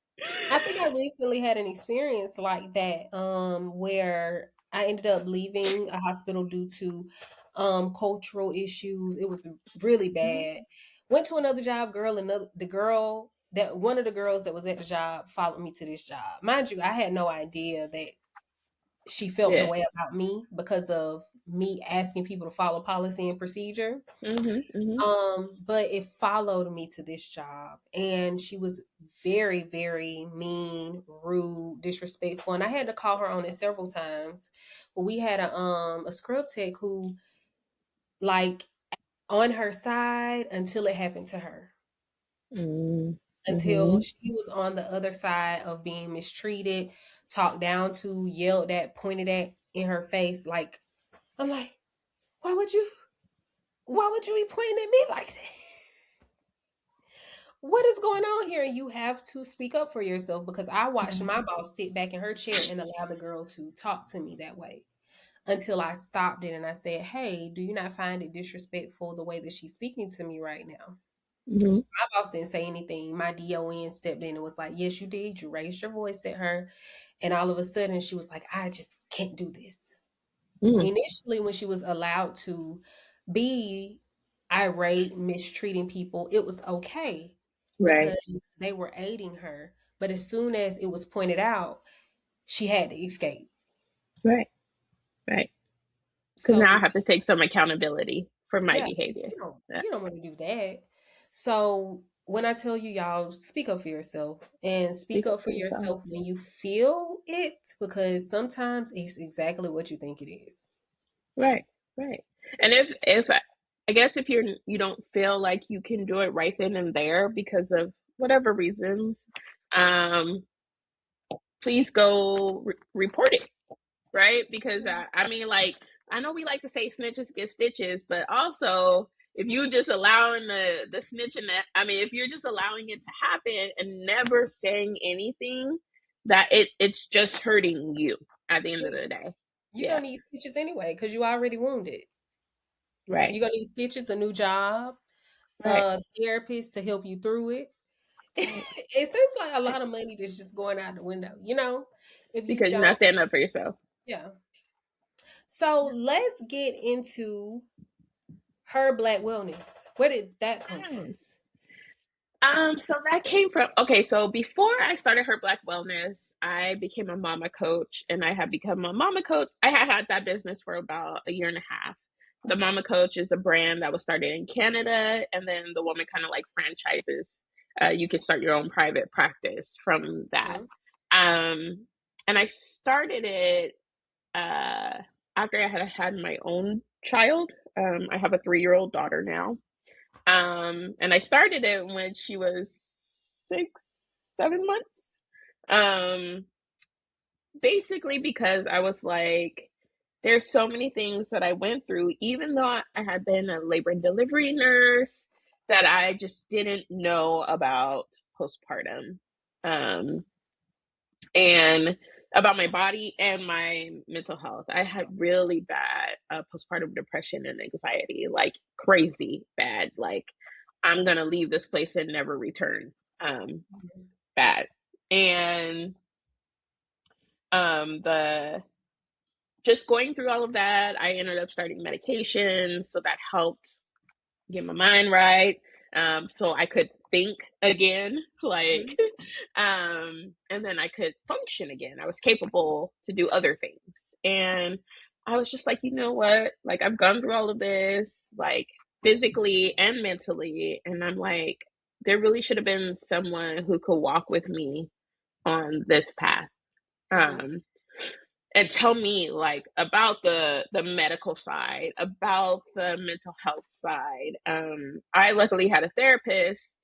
I think I recently had an experience like that, where I ended up leaving a hospital due to cultural issues. It was really Hmm. bad. Went to another job, the girl that one of the girls that was at the job followed me to this job. Mind you, I had no idea that she felt the Yeah. way about me because of me asking people to follow policy and procedure. Hmm. Hmm. But it followed me to this job, and she was very, very mean, rude, disrespectful, and I had to call her on it several times. But we had a scrub tech who, like, on her side until it happened to her, until Hmm. she was on the other side of being mistreated, talked down to, yelled at, pointed at in her face. Like, I'm like, why would you? Why would you be pointing at me like that? What is going on here? And you have to speak up for yourself, because I watched my boss sit back in her chair and allow the girl to talk to me that way until I stopped it and I said, hey, do you not find it disrespectful the way that she's speaking to me right now? Hmm. My boss didn't say anything. My DON stepped in and was like, yes, you did. You raised your voice at her. And all of a sudden she was like, I just can't do this. Hmm. Initially, when she was allowed to be irate, mistreating people, it was okay Right. because they were aiding her. But as soon as it was pointed out, she had to escape. Right. Right. Because now I So have to take some accountability for my yeah, behavior. Yeah. you don't want to do that. So when I tell you, y'all, speak up for yourself, and speak Speak up up for for yourself. yourself when you feel it, because sometimes it's exactly what you think it is. Right, right. And if I guess if you don't feel like you can do it right then and there because of whatever reasons, um, please go report it, right? Because I mean, like I know we like to say snitches get stitches, but also if you just allowing the snitching, that I mean, if you're just allowing it to happen and never saying anything, that it's just hurting you at the end of the day. You're Yeah, gonna need stitches anyway because you already wounded. right, You're gonna need stitches, a new job, right, a therapist to help you through it. right. It seems like a Right. lot of money that's just going out the window, if you Because you're not don't. standing up for yourself. Yeah. So let's get into her Black wellness. Where did that come from? Yes. So that came from okay. So before I started Her Black Wellness, I became a mama coach, and I had become a mama coach. I had that business for about a year and a half. The Mama Coach is a brand that was started in Canada, and then the woman kind of like franchises. You can start your own private practice from that. Mhm. Um, and I started it uh, after I had my own child. I have a 3-year-old daughter now. And I started it when she was 6, 7 months. Um, Basically because I was like, there's so many things that I went through, even though I had been a labor and delivery nurse, that I just didn't know about postpartum. Um, and about my body and my mental health. I had really bad postpartum depression and anxiety, like crazy bad. Like I'm gonna leave this place and never return. Bad. And the just going through all of that, I ended up starting medication, so that helped get my mind right. So I could think again, like, Mhm. and then I could function again. I was capable to do other things. And I was just like, you know what? Like, I've gone through all of this. Like, physically and mentally. And I'm like, there really should have been someone who could walk with me on this path. Mm-hmm. Um, and tell me like about the medical side, about the mental health side. I luckily had a therapist,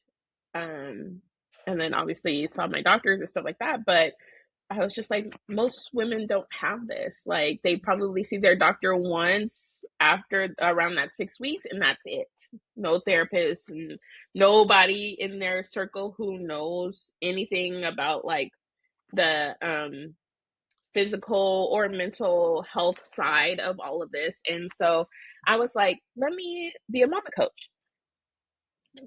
um, and then obviously saw my doctors and stuff like that. But I was just like, most women don't have this. Like, they probably see their doctor once after around that 6 weeks, and that's it. No therapist, and nobody in their circle who knows anything about like the physical or mental health side of all of this. And so I was like, let me be a mama coach.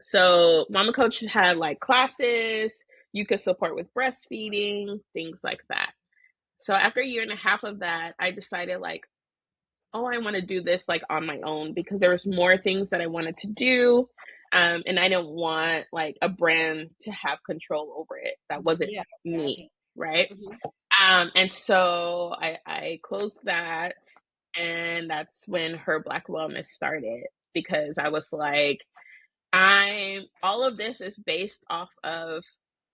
So mama coach had like classes, you could support with breastfeeding, things like that. So after a year and a half of that, I decided like, oh, I want to do this like on my own because there was more things that I wanted to do. And I didn't want like a brand to have control over it. That wasn't Yeah, yeah, I me, get. right? Mm-hmm. And so I closed that, and that's when her Black Wellness started because I was like, I'm all of this is based off of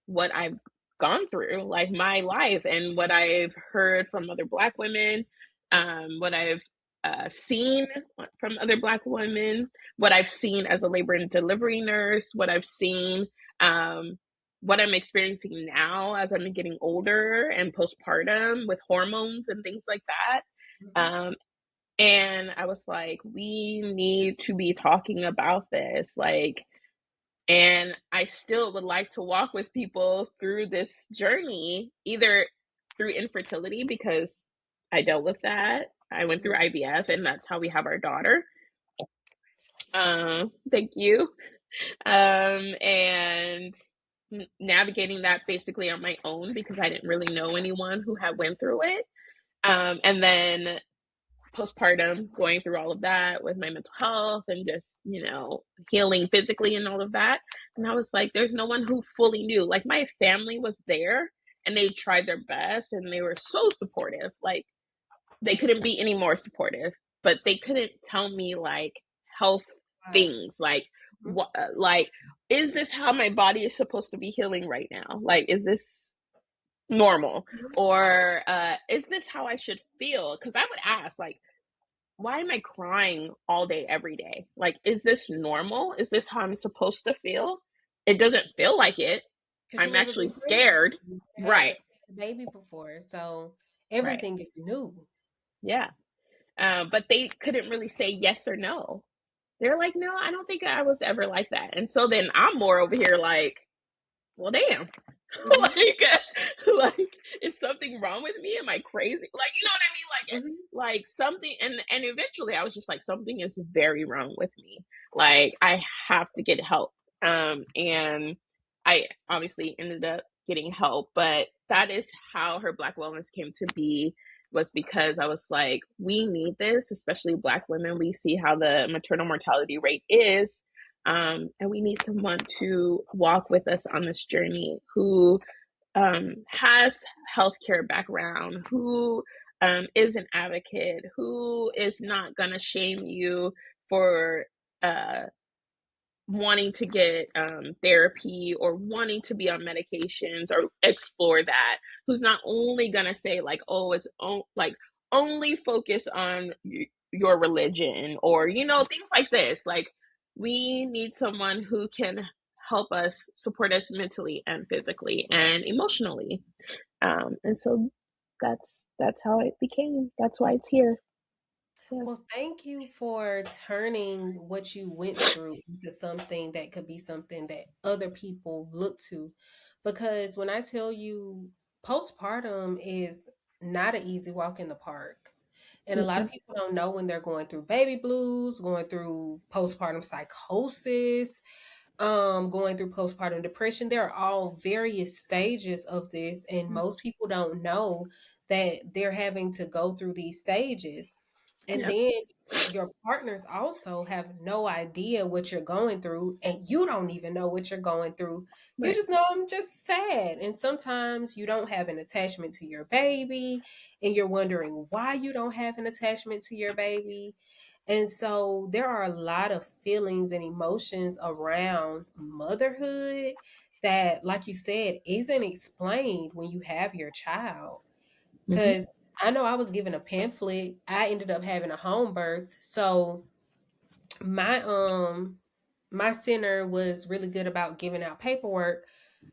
what I've gone through, like my life and what I've heard from other Black women, what I've seen from other Black women, what I've seen as a labor and delivery nurse, what I've seen, um, what I'm experiencing now as I'm getting older and postpartum with hormones and things like that. Mm-hmm. And I was like, we need to be talking about this. Like, and I still would like to walk with people through this journey, either through infertility, because I dealt with that. I went through IVF, and that's how we have our daughter. Thank you. And navigating that basically on my own because I didn't really know anyone who had went through it. And then postpartum, going through all of that with my mental health and just, healing physically and all of that. And I was like, there's no one who fully knew. Like, my family was there and they tried their best and they were so supportive. Like, they couldn't be any more supportive, but they couldn't tell me like health Right. things like Mm-hmm. what, like, is this how my body is supposed to be healing right now? Like, is this normal? Or is this how I should feel? Because I would ask, like, why am I crying all day, every day? Like, is this normal? Is this how I'm supposed to feel? It doesn't feel like it. Because you I'm never actually been pregnant, scared. you never had Right, the baby before, so right. everything is new. Yeah. But they couldn't really say yes or no. They're like, no, I don't think I was ever like that. And so then I'm more over here like, well, damn. Mm-hmm. like, like, is something wrong with me? Am I crazy? Like, you know what I mean? Mm-hmm. Like something, and eventually I was just like, something is very wrong with me. Like, I have to get help. And I obviously ended up getting help, but that is how her Black Wellness came to be, was because I was like, we need this, especially Black women. We see how the maternal mortality rate is, and we need someone to walk with us on this journey who has healthcare background, who is an advocate, who is not gonna shame you for uh, wanting to get therapy or wanting to be on medications or explore that, who's not only gonna say like, oh, like only focus on your religion or things like this. Like, we need someone who can help us, support us mentally and physically and emotionally. And so that's how it became. That's why it's here. Yeah. Well, thank you for turning what you went through into something that could be something that other people look to. Because when I tell you postpartum is not an easy walk in the park. And a lot of Mm-mm. people don't know when they're going through baby blues, going through postpartum psychosis, going through postpartum depression. There are all various stages of this, and most people don't know that they're having to go through these stages. And Yeah. then your partners also have no idea what you're going through, and you don't even know what you're going through. You Right. just know I'm just sad. And sometimes you don't have an attachment to your baby, and you're wondering why you don't have an attachment to your baby. And so there are a lot of feelings and emotions around motherhood that, like you said, isn't explained when you have your child. Hmm. Because I know I was given a pamphlet. I ended up having a home birth. So my my center was really good about giving out paperwork.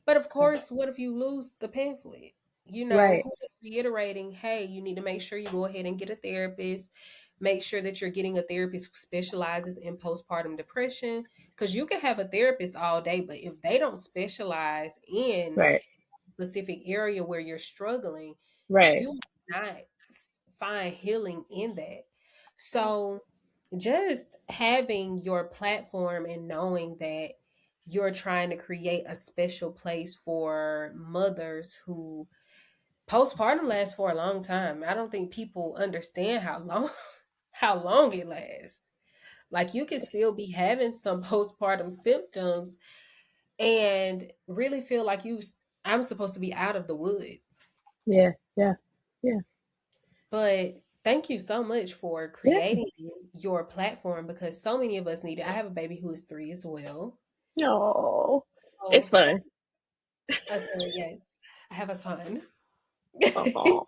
But of course, what if you lose the pamphlet? You know, Right, who is reiterating, hey, you need to make sure you go ahead and get a therapist. Make sure that you're getting a therapist who specializes in postpartum depression. Because you can have a therapist all day, but if they don't specialize in right, specific area where you're struggling, right. you might not find healing in that. So just having your platform and knowing that you're trying to create a special place for mothers who postpartum lasts for a long time. I don't think people understand how long how long it lasts. Like you can still be having some postpartum symptoms and really feel like I'm supposed to be out of the woods. Yeah, yeah, yeah, But thank you so much for yeah. creating your platform because so many of us need it. I have a baby who is 3 as well. No, Oh, it's so fun. a son, yes. I have a son. Oh,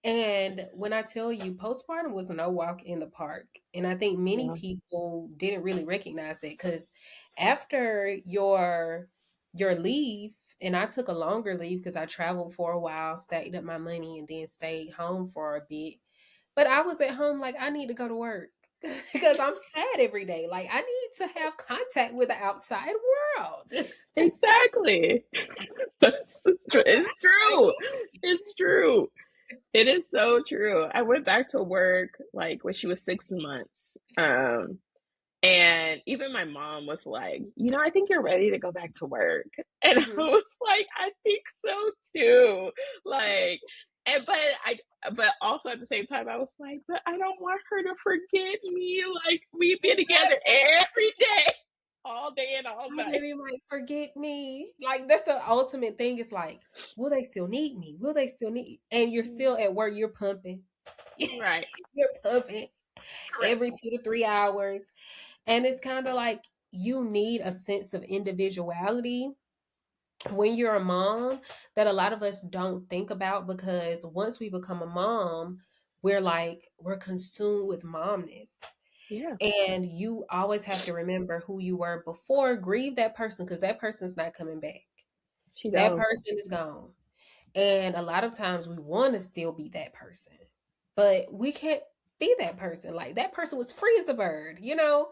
And when I tell you, postpartum was no walk in the park. And I think many yeah, people didn't really recognize that because after your leave, and I took a longer leave because I traveled for a while, stacked up my money, and then stayed home for a bit. But I was at home like I need to go to work because I'm sad every day. Like I need to have contact with the outside world. exactly. It's true. It's true. It is so true. I went back to work like when she was 6 months. And even my mom was like, I think you're ready to go back to work. And I Mhm. was like, I think so too. Like, and but also at the same time, I was like, but I don't want her to forget me. Like, we've been together Exactly. every day, all day and all My night. baby might forget me. Like that's the ultimate thing. It's like, will they still need me? Will they still need? And you're still at work. You're pumping. Right. You're pumping Correct. every 2 to 3 hours, and it's kind of like you need a sense of individuality when you're a mom that a lot of us don't think about because once we become a mom, we're consumed with momness. Yeah, And you always have to remember who you were before, grieve that person because that person's not coming back. she That gone. person is gone. And a lot of times we want to still be that person, but we can't be that person. Like that person was free as a bird, you know?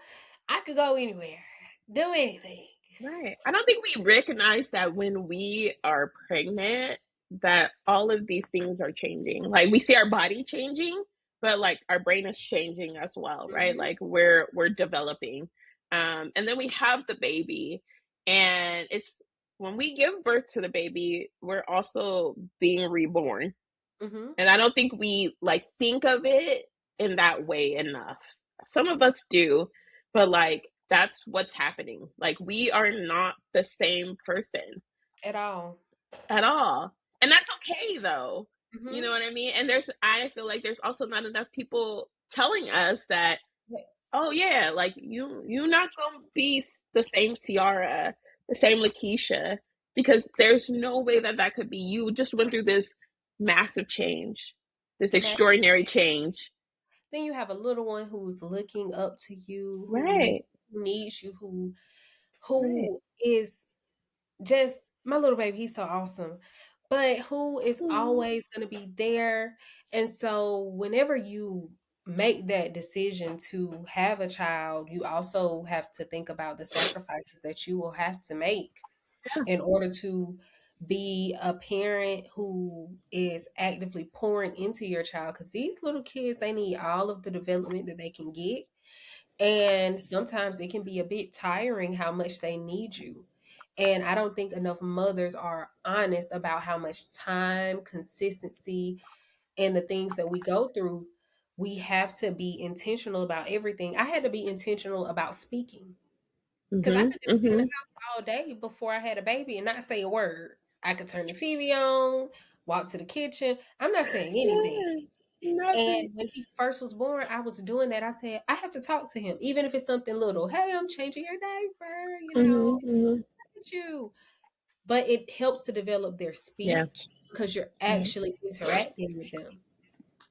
I could go anywhere, do anything. Right. I don't think we recognize that when we are pregnant, that all of these things are changing. Like we see our body changing, but like our brain is changing as well, right? Mhm. Like we're developing. And then we have the baby, and it's when we give birth to the baby, we're also being reborn. Mhm. And I don't think we like think of it in that way enough. Some of us do, but like that's what's happening. Like we are not the same person At all. at all. And that's okay though. You know Mhm. what I mean? And I feel like there's also not enough people telling us that, Yeah. oh yeah, like you're not gonna be the same Ciara, the same Lakeisha, because there's no way that that could be. You just went through this massive change, this Ma- extraordinary change. Then you have a little one who's looking up to you, who Right, needs you, right. who is just my little baby, he's so awesome. But who is Aw. always going to be there. And so whenever you make that decision to have a child, you also have to think about the sacrifices that you will have to make Yeah. in order to be a parent who is actively pouring into your child because these little kids they need all of the development that they can get, and sometimes it can be a bit tiring how much they need you. And I don't think enough mothers are honest about how much time, consistency, and the things that we go through. We have to be intentional about everything. I had to be intentional about speaking because I Mhm, could just be in the mhm. house all day before I had a baby and not say a word. I could turn the TV on, walk to the kitchen. I'm not saying anything. Yeah. Nothing. And when he first was born, I was doing that. I said, I have to talk to him, even if it's something little. Hey, I'm changing your diaper, Hmm. Hmm. look at you. But it helps to develop their Yeah. speech because you're Right. actually interacting with them.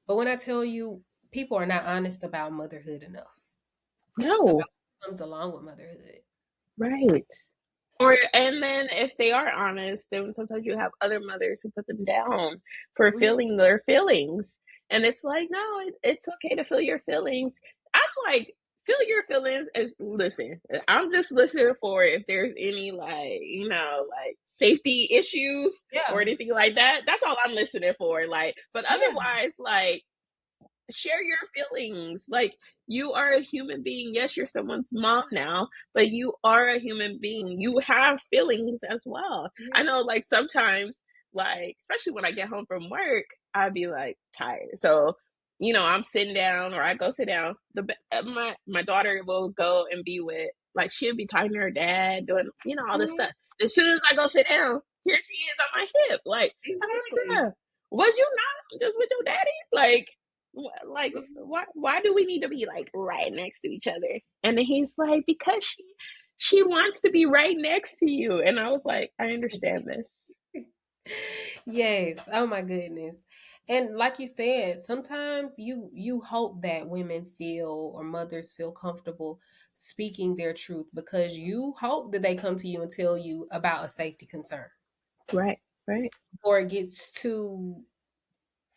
But when I tell you, people are not honest about motherhood enough, about No. what comes along with motherhood. Right. Or and then if they are honest, then sometimes you have other mothers who put them down for Mhm. feeling their feelings. And it's like, no, it's okay to feel your feelings. I'm like, feel your feelings as listen. I'm just listening for if there's any like, like safety issues or Yeah, anything like that. That's all I'm listening for. Like, but yeah, otherwise, like share your feelings. Like you are a human being. Yes, you're someone's mom now, but you are a human being. You have feelings as well. I yeah. know like sometimes like especially when I get home from work, I'd be like tired. So, I'm sitting down or I go sit down. My daughter will go and be with like she'll be talking to her dad, doing, all this Mhm. stuff. As soon as I go sit down, here she is on my hip. Like I'm like, Exactly. girl, was you not just with your daddy? Like like Mhm. why do we need to be like right next to each other? And then he's like, because she wants to be right next to you. And I was like, I understand this. Yes. Oh my goodness. And like you said, sometimes you hope that women feel or mothers feel comfortable speaking their truth because you hope that they come to you and tell you about a safety concern. Right. Right. Or it gets too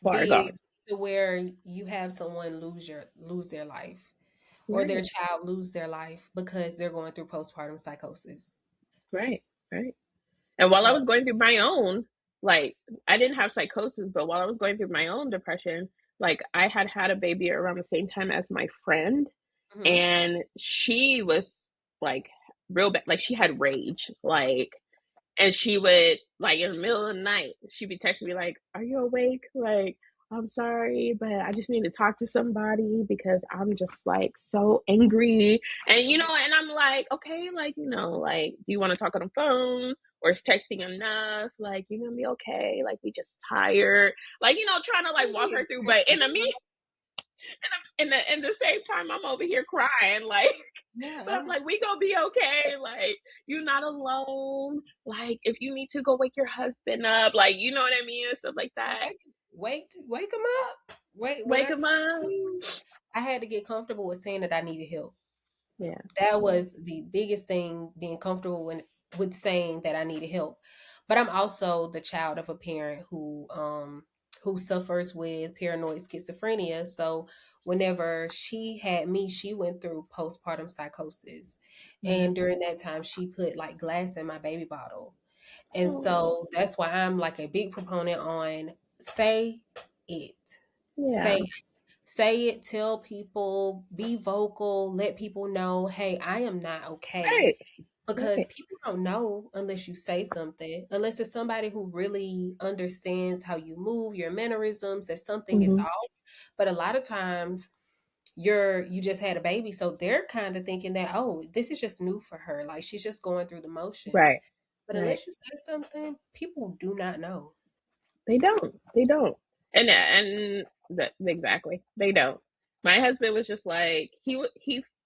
Far big gone. to where you have someone lose their life or their Right. child lose their life because they're going through postpartum psychosis. Right. Right. And while I So, was going through my own, like, I didn't have psychosis, but while I was going through my own depression, like, I had had a baby around the same time as my friend, mhm. and she was like real bad. Like, she had rage. Like, and she would like in the middle of the night, she'd be texting me like, "Are you awake? Like, I'm sorry, but I just need to talk to somebody because I'm just like so angry." And and I'm like, okay, like, like, do you want to talk on the phone? Or is texting enough? Like, you're gonna be okay. Like, we just tired. Like, trying to like walk her through. But in the me in the same time, I'm over here crying. Like, but Yeah. I'm like, we gonna be okay. Like, you're not alone. Like, if you need to go wake your husband up, like, you know what I mean, and stuff like that. Wake them up. Wait, when Wake I tell him up. you, I had to get comfortable with saying that I needed help. Yeah, That yeah. was the biggest thing, being comfortable with saying that I needed help. But I'm also the child of a parent who suffers with paranoid schizophrenia. So whenever she had me, she went through postpartum psychosis. Mm-hmm. And during that time she put like glass in my baby bottle. And Oh, so that's why I'm like a big proponent on say it. yeah. Say Say it, tell people, be vocal, let people know, hey, I am not okay. Right, Because right. people don't know unless you say something, unless it's somebody who really understands how you move, your mannerisms, that something is Mm-hmm. off. But a lot of times you just had a baby, so they're kind of thinking that, oh, this is just new for her. Like she's just going through the motions. Right, But right. unless you say something, people do not know. They don't. They don't. And exactly. They don't. My husband was just like he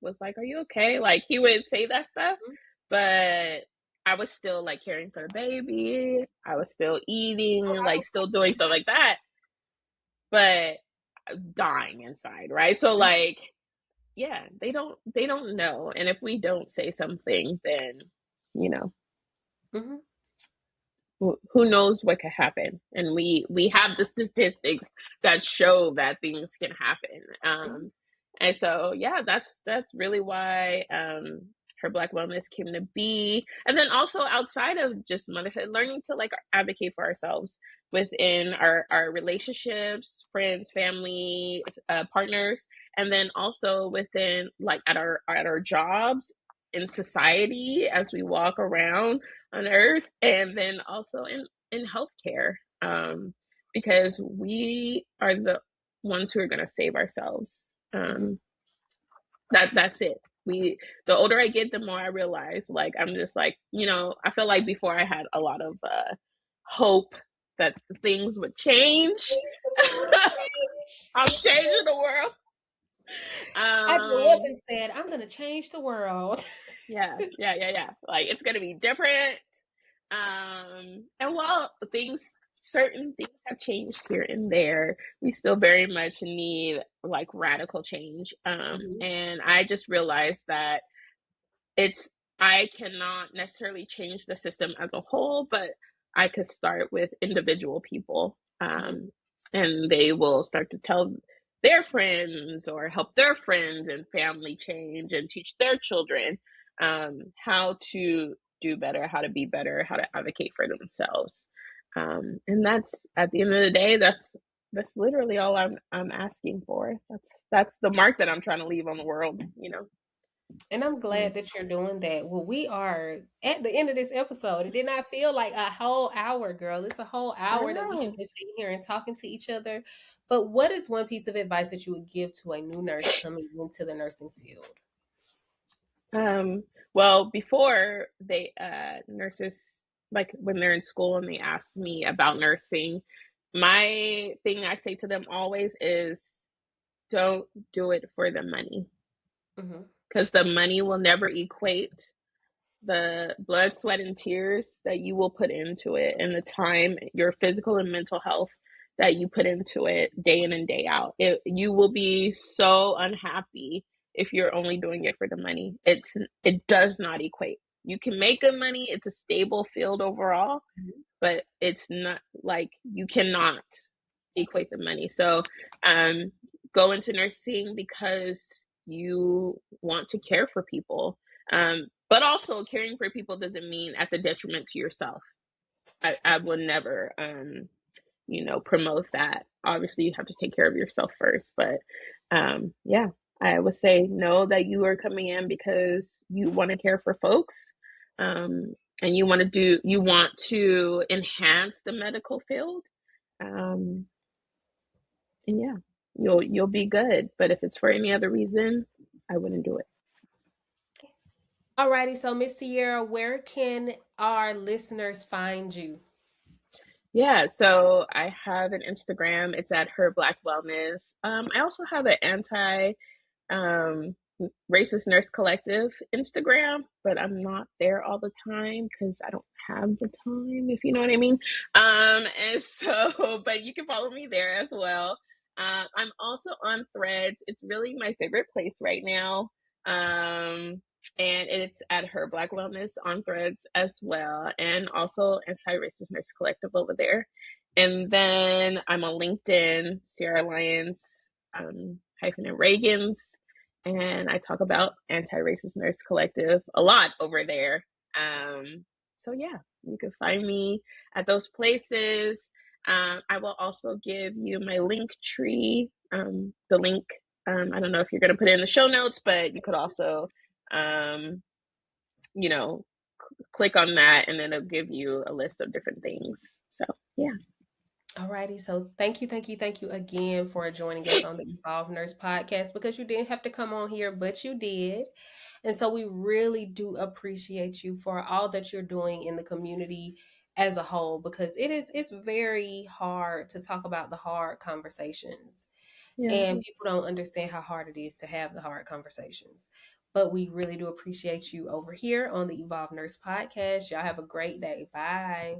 was like, "Are you okay?" Like he would say that stuff, Mhm. but I was still like caring for the baby. I was still eating, Oh, like still doing stuff like that, but dying inside, right? So like, yeah, they don't know. And if we don't say something, then you know, mhm, who knows what could happen, and we have the statistics that show that things can happen. mhm, And so yeah, that's really why her Black wellness came to be. And then also outside of just motherhood, learning to like advocate for ourselves within our relationships, friends, family, partners, and then also within like at our jobs, in society as we walk around on earth, and then also in healthcare, because we are the ones who are going to save ourselves. mhm. um that's it. We The older I get, the more I realize, like, I'm just like, I feel like before I had a lot of hope that things would change. Change the world. I'm Yes, changing yes. the world. I grew up Um, and said, I'm gonna change the world. yeah, yeah, yeah, yeah. Like it's gonna be different. And while certain things have changed here and there, we still very much need like radical change. Mhm. And I just realized that it's I cannot necessarily change the system as a whole, but I could start with individual people. Mhm. And they will start to tell their friends or help their friends and family change and teach their children how to do better, how to be better, how to advocate for themselves. And that's at the end of the day, that's literally all I'm asking for. That's the mark that I'm trying to leave on the world, you know. And I'm Mm. glad that you're doing that. Well, we are at the end of this episode. It did not feel like a whole hour, girl. It's a whole I hour that we have know. been sitting here and talking to each other. But what is one piece of advice that you would give to a new nurse coming into the nursing field? Well, before they nurses, like when they're in school and they ask me about nursing, my thing I say to them always is don't do it for the money, Hmm. because the money will never equate the blood, sweat, and tears that you will put into it, and the time, your physical and mental health that you put into it day in and day out. You will be so unhappy if you're only doing it for the money. It does not equate. You can make good money. It's a stable field overall, but it's not like you cannot equate the money. So, um, go into nursing because you want to care for people. But also caring for people doesn't mean at the detriment to yourself. I would never, promote that. Obviously, you have to take care of yourself first. But yeah, I would say know that you are coming in because you want to care for folks. And you want to enhance the medical field. Um, and yeah, you'll be good. But if it's for any other reason, I wouldn't do it. Alrighty, so Miss Sierra, where can our listeners find you? Yeah, so I have an Instagram. It's at Her Black Wellness. I also have an um, racist nurse collective Instagram, but I'm not there all the time because I don't have the time, if you know what I mean. And so, but you can follow me there as well. I'm also on Threads. It's really my favorite place right now. Um, and it's at Her Black Wellness on Threads as well, and also Anti-Racist Nurse Collective over there. And then I'm on LinkedIn, Ciara Lyons hyphen and Reagan's, and I talk about Anti-Racist Nurse Collective a lot over there. So yeah, you can find me at those places. I will also give you my link tree. The link, I don't know if you're going to put it in the show notes, but you could also, um, you know, click on that and then it'll give you a list of different things. So yeah. Alrighty, so thank you again for joining us on the Evolve Nurse podcast because you didn't have to come on here, but you did. And so we really do appreciate you for all that you're doing in the community as a whole because it's very hard to talk about the hard conversations. Yeah. And people don't understand how hard it is to have the hard conversations. But we really do appreciate you over here on the Evolve Nurse podcast. Y'all have a great day. Bye.